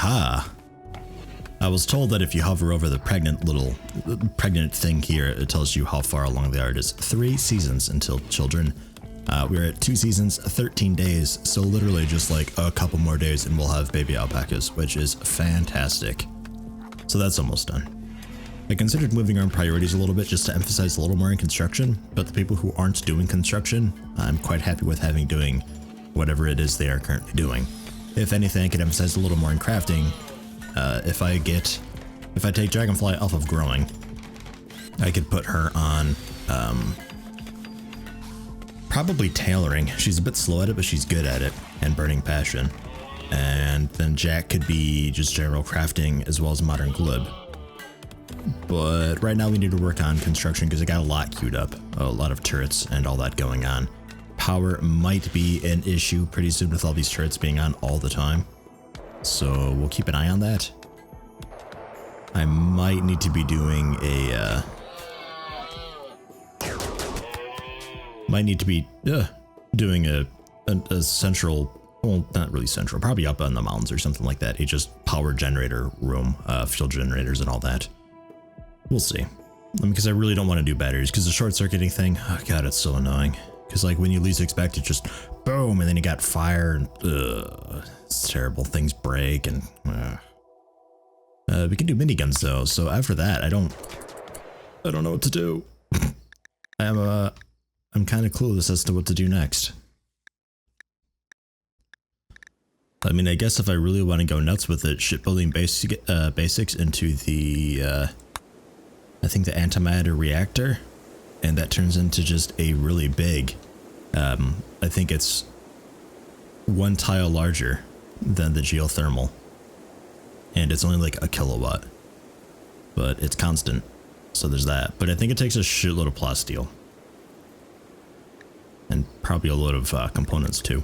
Aha! I was told that if you hover over the pregnant thing here, it tells you how far along they are. It is 3 seasons until children. We're at 2 seasons, 13 days, so literally just like a couple more days and we'll have baby alpacas, which is fantastic. So that's almost done. I considered moving our priorities a little bit just to emphasize a little more in construction, but the people who aren't doing construction, I'm quite happy with having doing whatever it is they are currently doing. If anything, I could emphasize a little more in crafting. If I take Dragonfly off of growing, I could put her on, probably tailoring. She's a bit slow at it, but she's good at it, and burning passion. And then Jack could be just general crafting as well as modern glib. But right now we need to work on construction because I got a lot queued up, a lot of turrets and all that going on. Power might be an issue pretty soon with all these turrets being on all the time. So we'll keep an eye on that. I might need to be doing a central, well, not really central, probably up on the mountains or something like that. A just power generator room, fuel generators and all that. We'll see. Because I really don't want to do batteries because the short circuiting thing, oh god, it's so annoying. Because like when you least expect it, just boom, and then you got fire and it's terrible. Things break and we can do miniguns though. So after that, I don't know what to do. I'm kind of clueless as to what to do next. I mean, I guess if I really want to go nuts with it, shipbuilding basics into the I think the antimatter reactor, and that turns into just a really big, I think it's 1 tile larger than the geothermal, and it's only like a kilowatt, but it's constant, so there's that. But I think it takes a shitload of plasteel, and probably a load of components too.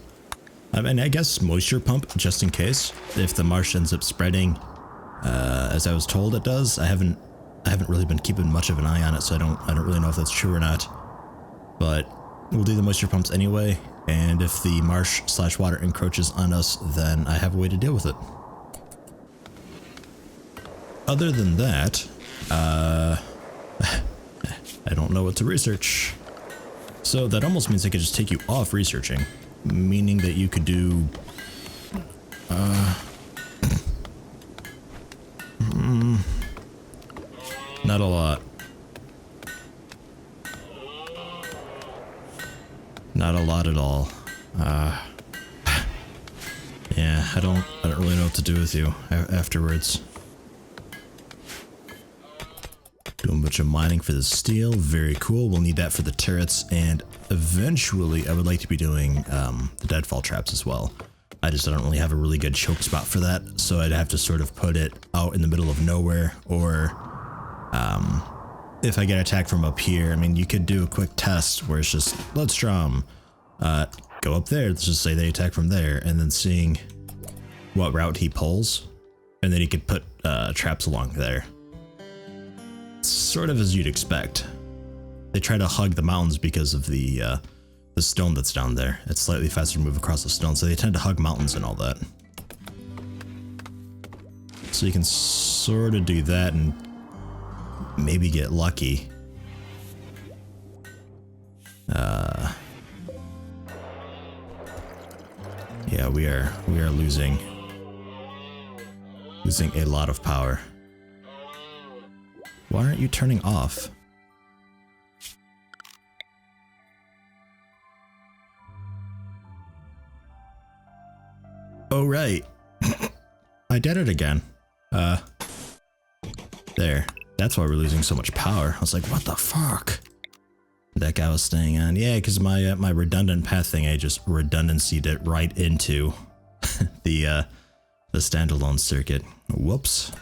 And I guess moisture pump, just in case, if the marsh ends up spreading, as I was told it does. I haven't really been keeping much of an eye on it, so I don't really know if that's true or not. But we'll do the moisture pumps anyway, and if the marsh/water encroaches on us, then I have a way to deal with it. Other than that, I don't know what to research. So that almost means I could just take you off researching, meaning that you could do not a lot. Not a lot at all. Yeah, I don't really know what to do with you afterwards. Doing a bunch of mining for the steel, very cool. We'll need that for the turrets, and eventually I would like to be doing the deadfall traps as well. I don't really have a really good choke spot for that, so I'd have to sort of put it out in the middle of nowhere, or if I get attacked from up here, I mean, you could do a quick test where it's just, let's draw them, go up there, let's just say they attack from there, and then seeing what route he pulls, and then you could put traps along there. Sort of as you'd expect. They try to hug the mountains because of the stone that's down there. It's slightly faster to move across the stone, so they tend to hug mountains and all that. So you can sort of do that and maybe get lucky. Yeah, we are losing a lot of power. Why aren't you turning off? Oh right. I did it again. There. That's why we're losing so much power. I was like, what the fuck? That guy was staying on. Yeah, because my redundant path thing, I just redundancied it right into the standalone circuit. Whoops.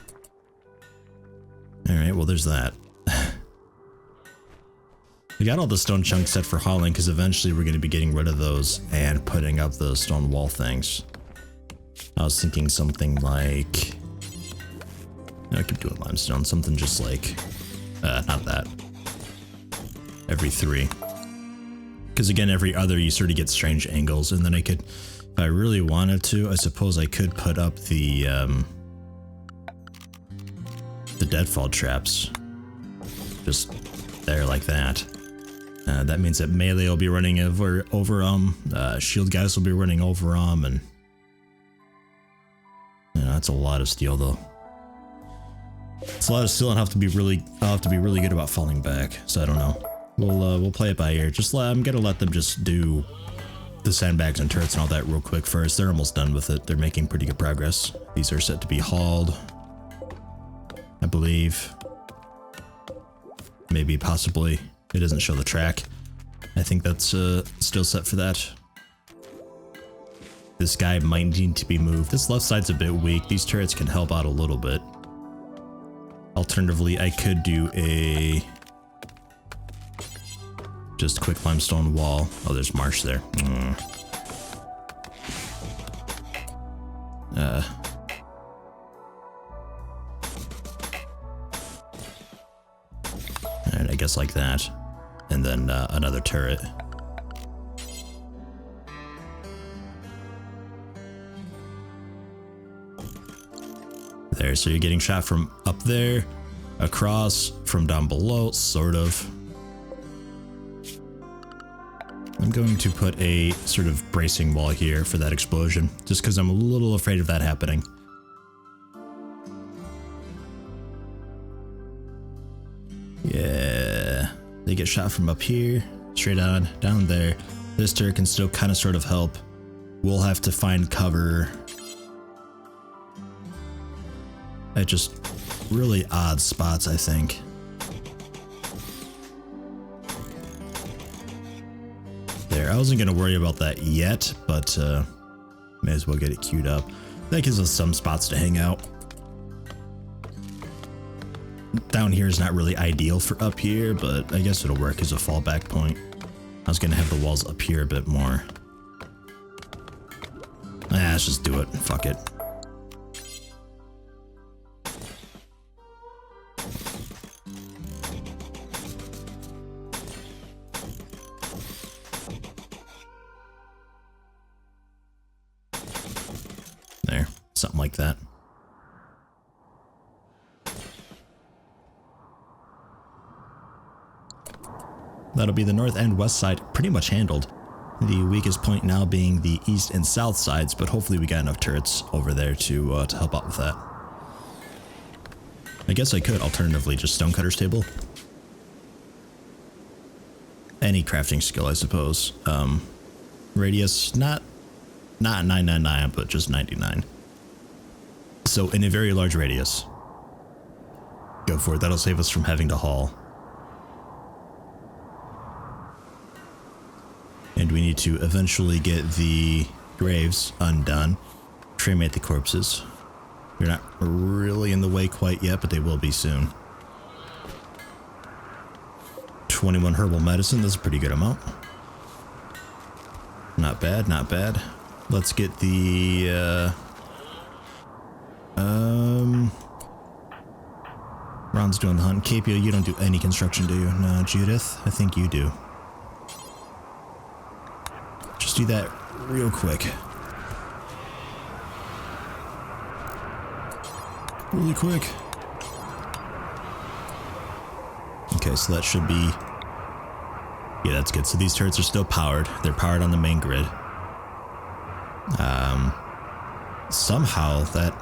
Alright, well there's that. We got all the stone chunks set for hauling because eventually we're going to be getting rid of those and putting up those stone wall things. I was thinking something like... I keep doing limestone, something just like... not that. Every 3. Because again, every other you sort of get strange angles, and then I could... If I really wanted to, I suppose I could put up the the deadfall traps just there like that. That means that melee will be running over shield guys will be running over and that's a lot of steel though. It's a lot of steel, and I'll have to be really good about falling back. So I don't know. We'll play it by ear. I'm gonna let them just do the sandbags and turrets and all that real quick first. They're almost done with it. They're making pretty good progress. These are set to be hauled, I believe. Maybe, possibly. It doesn't show the track. I think that's still set for that. This guy might need to be moved. This left side's a bit weak. These turrets can help out a little bit. Alternatively, I could do a just quick limestone wall. Oh, there's marsh there. And I guess like that. And then another turret. There, so you're getting shot from up there, across, from down below, sort of. I'm going to put a sort of bracing wall here for that explosion, just because I'm a little afraid of that happening. Yeah, they get shot from up here, straight on, down there. This turret can still kind of sort of help. We'll have to find cover at just really odd spots, I think. There, I wasn't gonna worry about that yet, but may as well get it queued up. That gives us some spots to hang out. Down here is not really ideal for up here, but I guess it'll work as a fallback point. I was gonna have the walls up here a bit more. Let's just do it. Fuck it. There, something like that. That'll be the north and west side pretty much handled. The weakest point now being the east and south sides, but hopefully we got enough turrets over there to help out with that. I guess I could alternatively just stonecutter's table. Any crafting skill, I suppose. Radius, not 999, but just 99. So in a very large radius. Go for it, that'll save us from having to haul. And we need to eventually get the graves undone, cremate the corpses. They're not really in the way quite yet, but they will be soon. 21 herbal medicine, that's a pretty good amount. Not bad, not bad. Let's get the, Ron's doing the hunt. Capio, you don't do any construction, do you? No, Judith, I think you do. Just do that real quick. Really quick. Okay, so that should be... Yeah, that's good. So these turrets are still powered. They're powered on the main grid. Somehow that...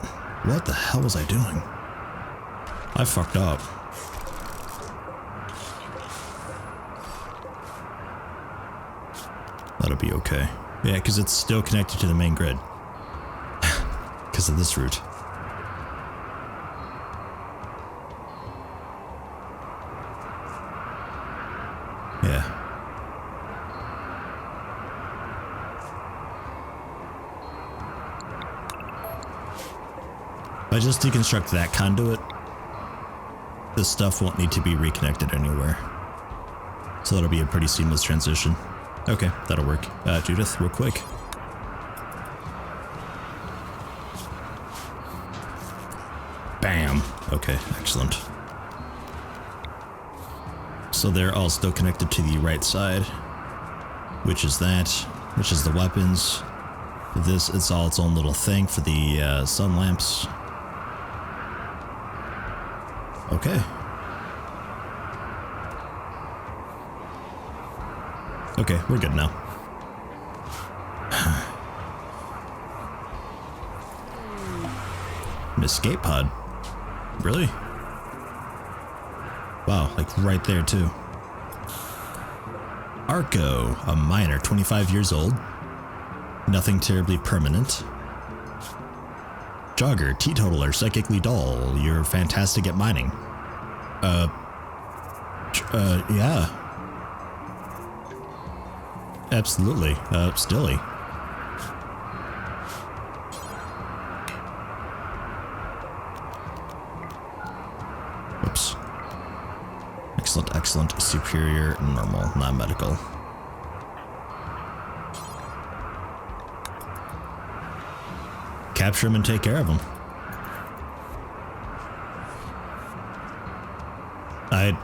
What the hell was I doing? I fucked up. That'll be okay. Yeah, because it's still connected to the main grid. Because of this route. Yeah. If I just deconstruct that conduit, this stuff won't need to be reconnected anywhere. So that'll be a pretty seamless transition. Okay, that'll work. Judith, real quick. Bam! Okay, excellent. So they're all still connected to the right side, which is that, which is the weapons. This, it's all its own little thing for the sun lamps. Okay. Okay, we're good now. An escape pod? Really? Wow, like right there too. Arco, a miner, 25 years old. Nothing terribly permanent. Jogger, teetotaler, psychically dull. You're fantastic at mining. Yeah. Absolutely. Stilly. Whoops. Excellent, excellent, superior, normal, non-medical. Capture them and take care of them.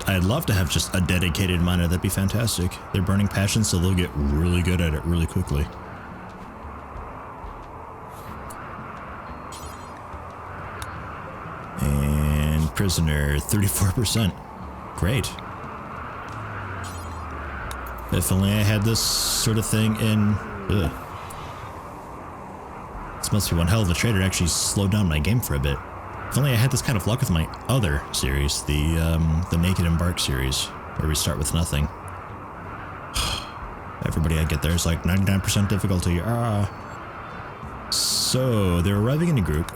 I'd love to have just a dedicated miner. That'd be fantastic. They're burning passion, so they'll get really good at it really quickly. And prisoner, 34%. Great. If only I had this sort of thing in... Ugh. This must be one hell of a trader to actually slow down my game for a bit. If only I had this kind of luck with my other series, the Naked Embark series, where we start with nothing. Everybody I get there is like 99% difficulty. So they're arriving in a group,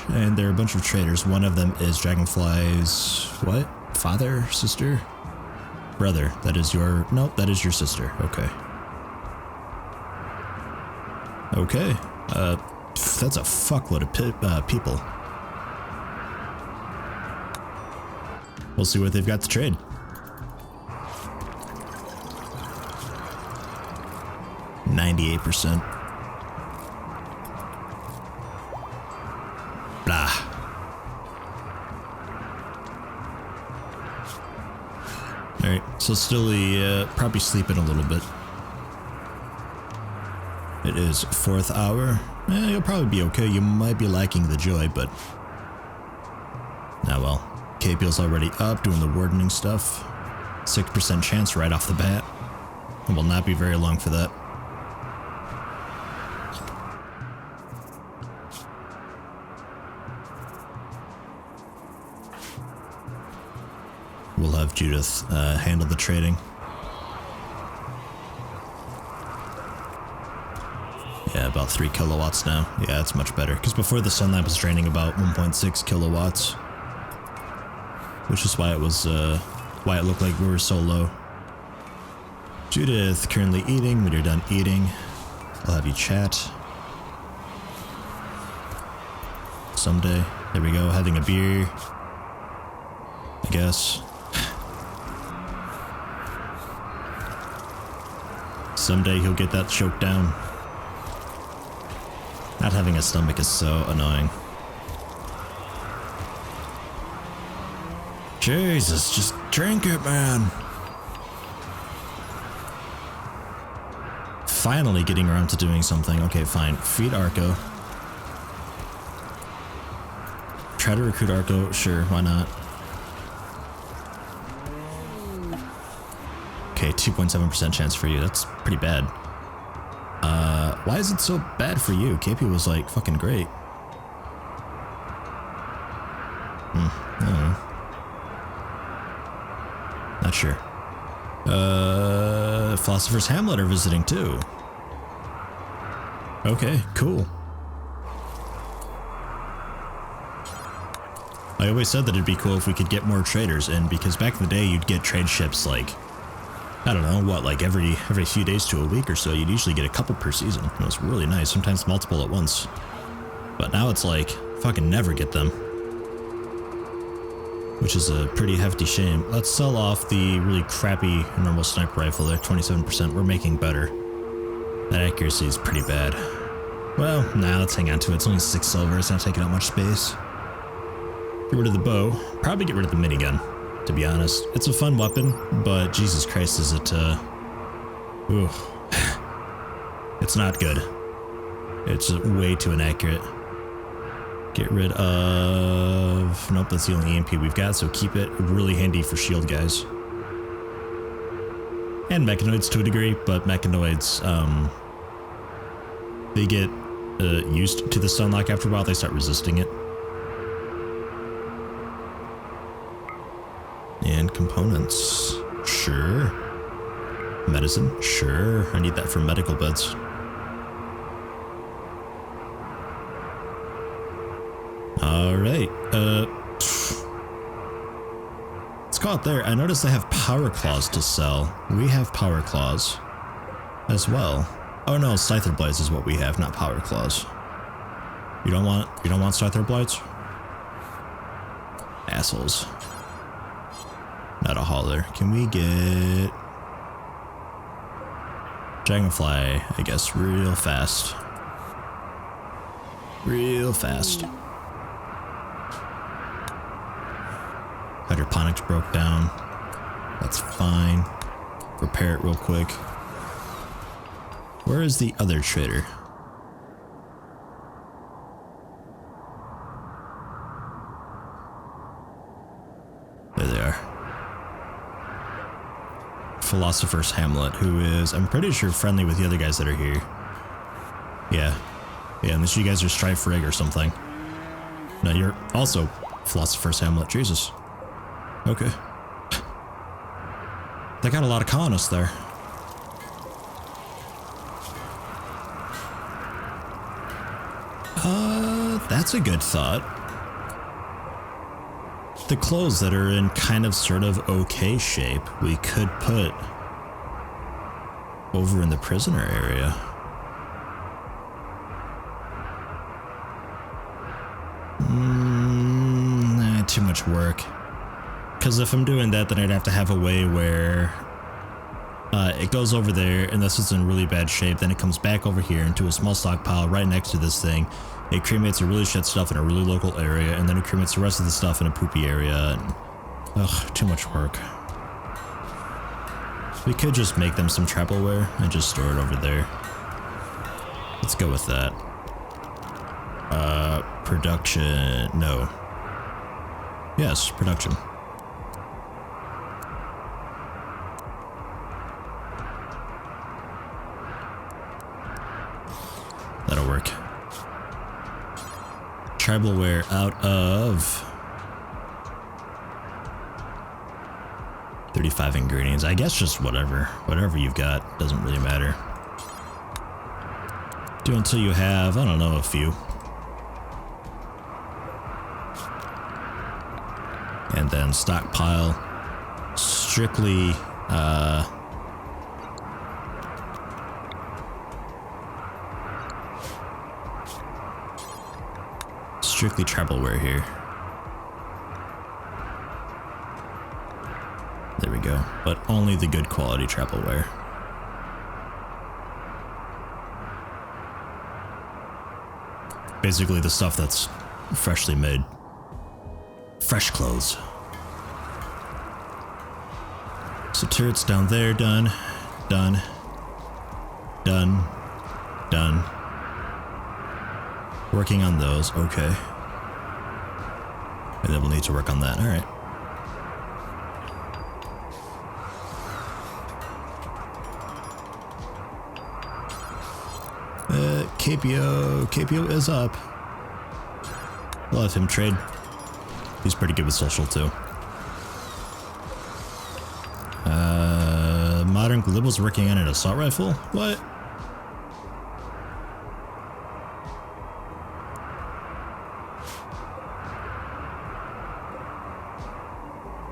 and there are a bunch of traders. One of them is Dragonfly's what? Father, sister, brother. That is your that is your sister. Okay. Okay. That's a fuckload of people. We'll see what they've got to trade. %. Blah. Alright, so Stilly probably sleeping a little bit. It is 4th hour. You'll probably be okay. You might be lacking the joy, but... Ah well. KPL's already up doing the wardening stuff. 6% chance right off the bat. It will not be very long for that. We'll have Judith handle the trading. Yeah, about 3 kilowatts now. Yeah, it's much better. Because before the sunlight was draining about 1.6 kilowatts. Which is why it was, why it looked like we were so low. Judith, currently eating. When you're done eating, I'll have you chat. Someday. There we go, having a beer. I guess. Someday he'll get that choked down. Not having a stomach is so annoying. Jesus, just drink it, man. Finally getting around to doing something. Okay, fine. Feed Arco. Try to recruit Arco. Sure, why not? Okay, 2.7% chance for you. That's pretty bad. Why is it so bad for you? KP was like fucking great. I don't know. Not sure. Philosopher's Hamlet are visiting too. Okay, cool. I always said that it'd be cool if we could get more traders in, because back in the day you'd get trade ships like, I don't know, what, like every few days to a week or so. You'd usually get a couple per season. It was really nice, sometimes multiple at once. But now it's like, fucking never get them. Which is a pretty hefty shame. Let's sell off the really crappy normal sniper rifle there, 27%. We're making better. That accuracy is pretty bad. Well, nah, let's hang on to it. It's only 6 silver, it's not taking up much space. Get rid of the bow. Probably get rid of the minigun, to be honest. It's a fun weapon, but Jesus Christ, is it, ooh. It's not good. It's way too inaccurate. Get rid of have... Nope, that's the only EMP we've got, so keep it really handy for shield guys. And mechanoids to a degree, but mechanoids, they get used to the stunlock after a while, they start resisting it. And components. Sure. Medicine. Sure. I need that for medical beds. Alright. Let's go out there. I noticed they have power claws to sell. We have power claws as well. Oh no, scyther blades is what we have, not power claws. You don't want scyther blades? Assholes. Not a hauler. Can we get Dragonfly, I guess, real fast. Real fast. Hydroponics broke down. That's fine. Repair it real quick. Where is the other trader? There they are. Philosopher's Hamlet, who is, I'm pretty sure, friendly with the other guys that are here. Yeah. Yeah, unless you guys are Strife Rig or something. No, you're also Philosopher's Hamlet. Jesus. Okay. They got a lot of colonists there. That's a good thought. The clothes that are in kind of sort of okay shape, we could put over in the prisoner area. Too much work. Because if I'm doing that, then I'd have to have a way where it goes over there, and this is in really bad shape, then it comes back over here into a small stockpile right next to this thing. It cremates the really shit stuff in a really local area, and then it cremates the rest of the stuff in a poopy area, and ugh, too much work. We could just make them some travelware and just store it over there. Let's go with that. Production, no. Yes, production. That'll work. Tribalware out of 35 ingredients. I guess just whatever you've got, doesn't really matter. Do until you have, I don't know, a few. And then stockpile strictly strictly travelware here. There we go. But only the good quality travelware. Basically the stuff that's freshly made. Fresh clothes. So turrets down there, done. Done. Done. Done. Working on those, okay. And then we'll need to work on that, alright. KPO is up. We'll have him trade. He's pretty good with social too. Modern Glib was working on an assault rifle? What?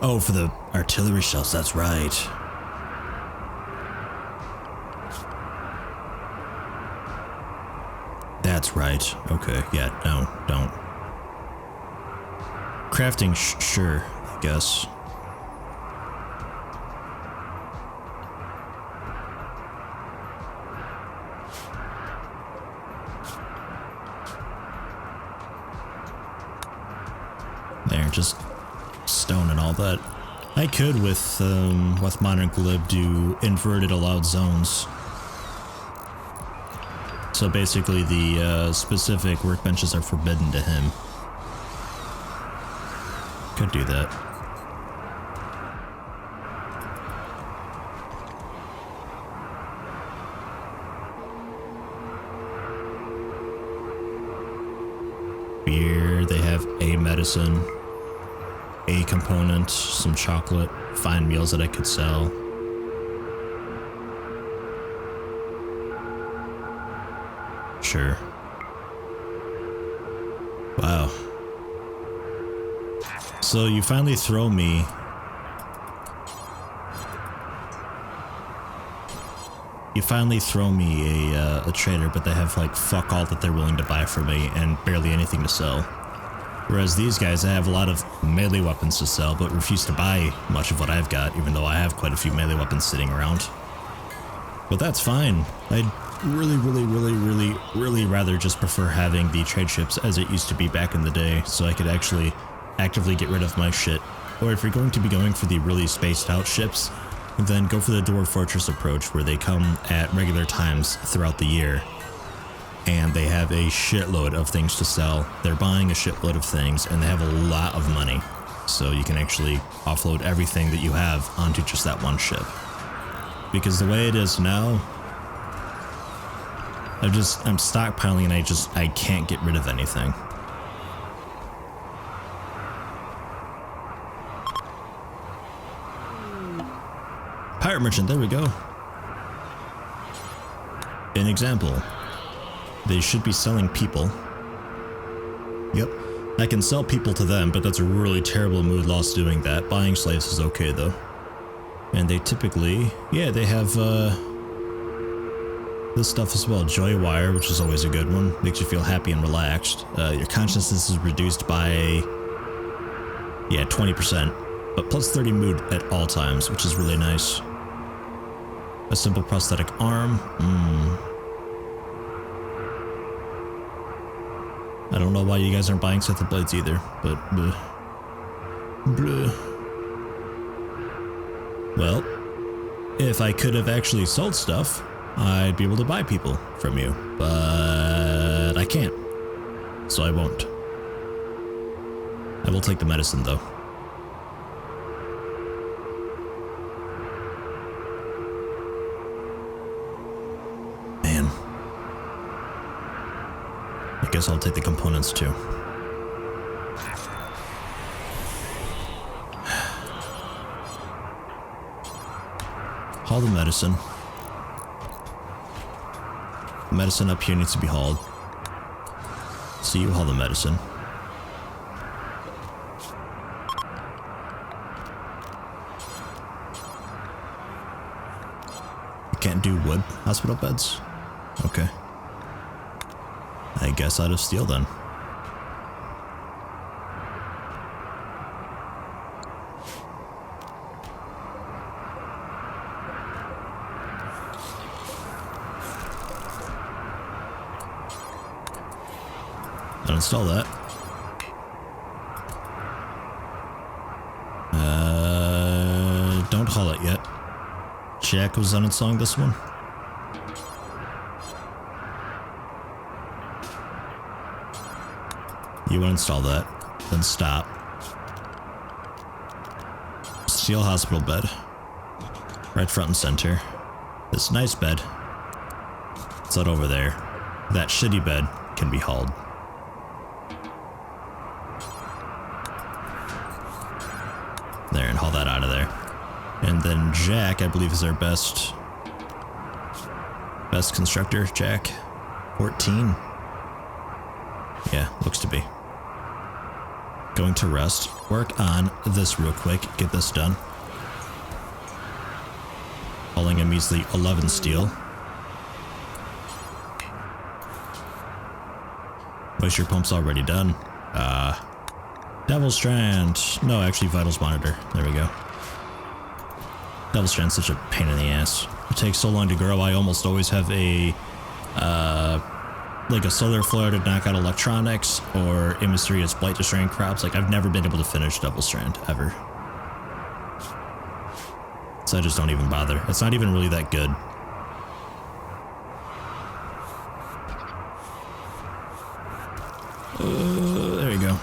Oh, for the artillery shells, that's right. That's right. Okay, yeah, no, don't. Crafting, sure, I guess. There, just stone and all that. I could with Modern Glib do inverted allowed zones. So basically the specific workbenches are forbidden to him. Could do that. Beer, they have a medicine, a component, some chocolate, fine meals that I could sell. Sure. Wow. So you finally throw me a trader, but they have like fuck all that they're willing to buy from me and barely anything to sell. Whereas these guys, I have a lot of melee weapons to sell, but refuse to buy much of what I've got, even though I have quite a few melee weapons sitting around. But that's fine. I'd really rather just prefer having the trade ships as it used to be back in the day, so I could actually actively get rid of my shit. Or if you're going to be going for the really spaced out ships, then go for the Dwarf Fortress approach, where they come at regular times throughout the year. And they have a shitload of things to sell. They're buying a shitload of things, and they have a lot of money. So you can actually offload everything that you have onto just that one ship. Because the way it is now, I'm stockpiling and I can't get rid of anything. Pirate merchant, there we go. An example. They should be selling people. Yep. I can sell people to them, but that's a really terrible mood loss doing that. Buying slaves is okay though. And they typically, yeah, they have this stuff as well. Joy wire, which is always a good one. Makes you feel happy and relaxed. Your consciousness is reduced by, yeah, 20%. But plus 30 mood at all times, which is really nice. A simple prosthetic arm. I don't know why you guys aren't buying Scythe blades either, but bleh. Well, if I could have actually sold stuff, I'd be able to buy people from you, but I can't, so I won't. I will take the medicine though. Man. I guess I'll take the components too. Haul the medicine. The medicine up here needs to be hauled. So you haul the medicine. You can't do wood hospital beds? Okay. I guess out of steel then. Uninstall that. Don't haul it yet. Jack was uninstalling this one. You uninstall that, then stop. Steel hospital bed. Right front and center. This nice bed. It's not over there. That shitty bed can be hauled. There, and haul that out of there. And then Jack, I believe, is our best constructor. Jack, 14. Yeah, looks to be. Going to rest. Work on this real quick. Get this done. Hauling a measly 11 steel. Moisture pump's already done. Devil Strand. No, actually Vitals Monitor. There we go. Devil Strand's such a pain in the ass. It takes so long to grow. I almost always have a like a solar flare to knock out electronics, or a mysterious blight destroying crops. Like, I've never been able to finish Devil Strand ever. So I just don't even bother. It's not even really that good. There you go.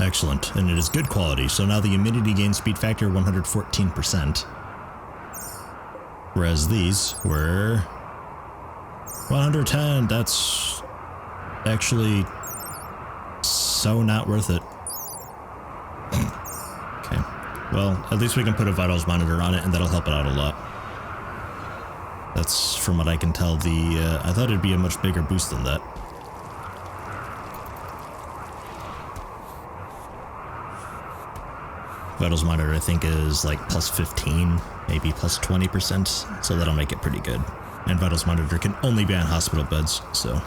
Excellent, and it is good quality. So now the humidity gain speed factor 114%. Whereas these were 110. That's actually so not worth it. Okay, well, at least we can put a vitals monitor on it, and that'll help it out a lot. That's, from what I can tell, I thought it'd be a much bigger boost than that. Vitals monitor, I think, is like plus 15, maybe plus 20%, so that'll make it pretty good. And vitals monitor can only be on hospital beds, so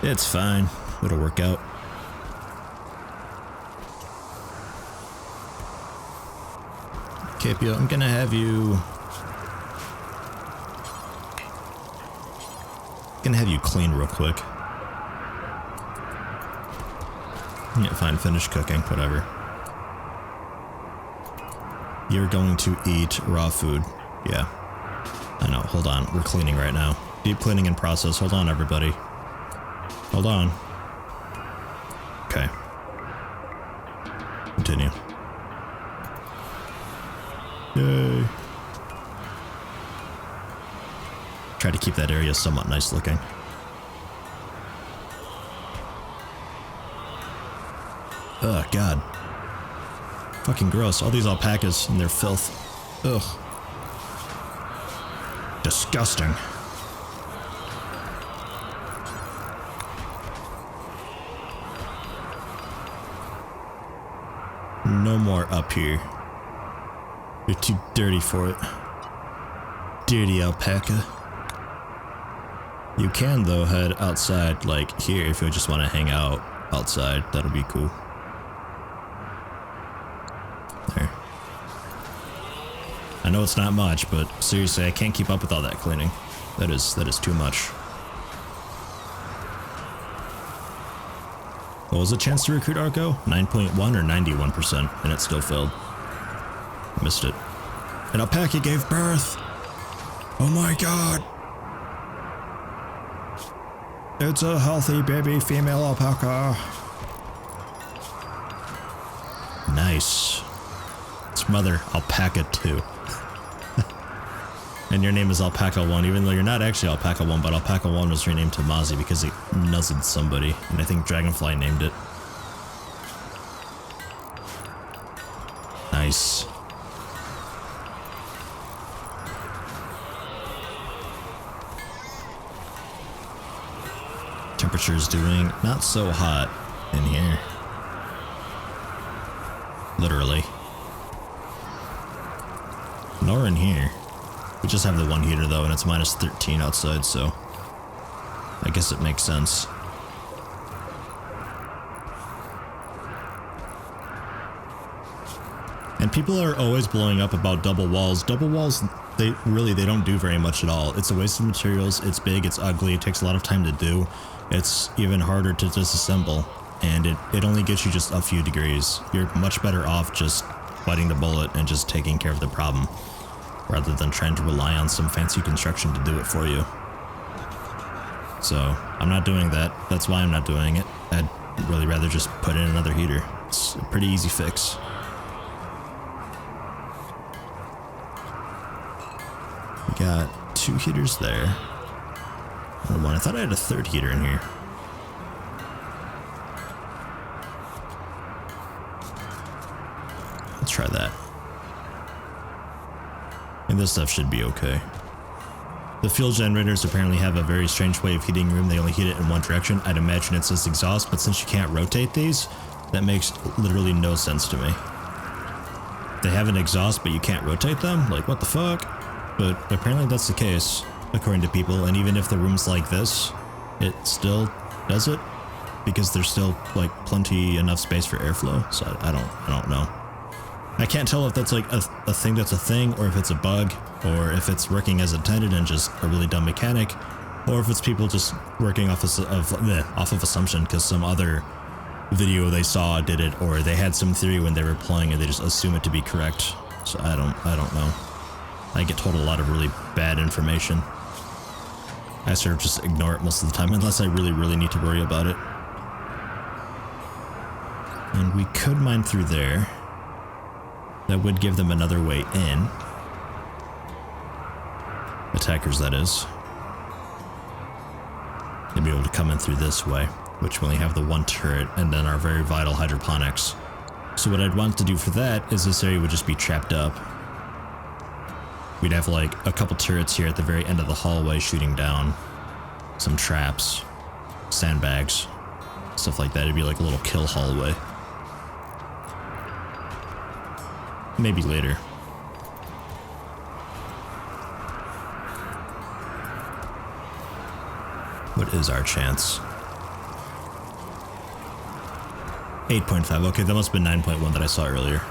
it's fine. It'll work out. Capio, I'm gonna have you clean real quick. Yeah, fine, finish cooking, whatever. You're going to eat raw food. Yeah. I know, hold on, we're cleaning right now. Deep cleaning in process, hold on everybody. Hold on. Okay. Continue. Yay. Try to keep that area somewhat nice looking. Oh god. Fucking gross. All these alpacas and their filth. Ugh. Disgusting. No more up here. You're too dirty for it. Dirty alpaca. You can, though, head outside, like here, if you just want to hang out outside. That'll be cool. There. I know it's not much, but seriously, I can't keep up with all that cleaning. That is too much. What was the chance to recruit Arco? 9.1 or 91%, and it still failed. Missed it. An alpaca gave birth! Oh my god! It's a healthy baby female alpaca. Nice. It's mother alpaca 2. And your name is Alpaca 1, even though you're not actually Alpaca 1, but Alpaca 1 was renamed to Mozzie because it nuzzled somebody, and I think Dragonfly named it. Nice. Temperature's doing not so hot in here. Literally. Nor in here. We just have the one heater though, and it's minus 13 outside, so I guess it makes sense. And people are always blowing up about double walls. Double walls, they don't do very much at all. It's a waste of materials, it's big, it's ugly, it takes a lot of time to do. It's even harder to disassemble, and it only gets you just a few degrees. You're much better off just biting the bullet and just taking care of the problem, rather than trying to rely on some fancy construction to do it for you. So, I'm not doing that. That's why I'm not doing it. I'd really rather just put in another heater. It's a pretty easy fix. We got 2 heaters there. And one. I thought I had a 3rd heater in here. Let's try that. And this stuff should be okay. The fuel generators apparently have a very strange way of heating room. They only heat it in one direction. I'd imagine it's this exhaust, but since you can't rotate these, that makes literally no sense to me. They have an exhaust, but you can't rotate them? Like, what the fuck? But apparently that's the case, according to people, and even if the room's like this, it still does it, because there's still, like, plenty enough space for airflow, so I don't know. I can't tell if that's like a thing that's a thing, or if it's a bug, or if it's working as intended and just a really dumb mechanic, or if it's people just working off of assumption because some other video they saw did it, or they had some theory when they were playing and they just assume it to be correct. So I don't know. I get told a lot of really bad information. I sort of just ignore it most of the time unless I really need to worry about it. And we could mine through there. That would give them another way in. Attackers, that is. They'd be able to come in through this way, which we only have the one turret and then our very vital hydroponics. So what I'd want to do for that is this area would just be trapped up. We'd have like a couple turrets here at the very end of the hallway shooting down. Some traps, sandbags, stuff like that. It'd be like a little kill hallway. Maybe later. What is our chance? 8.5. Okay, that must have been 9.1 that I saw earlier.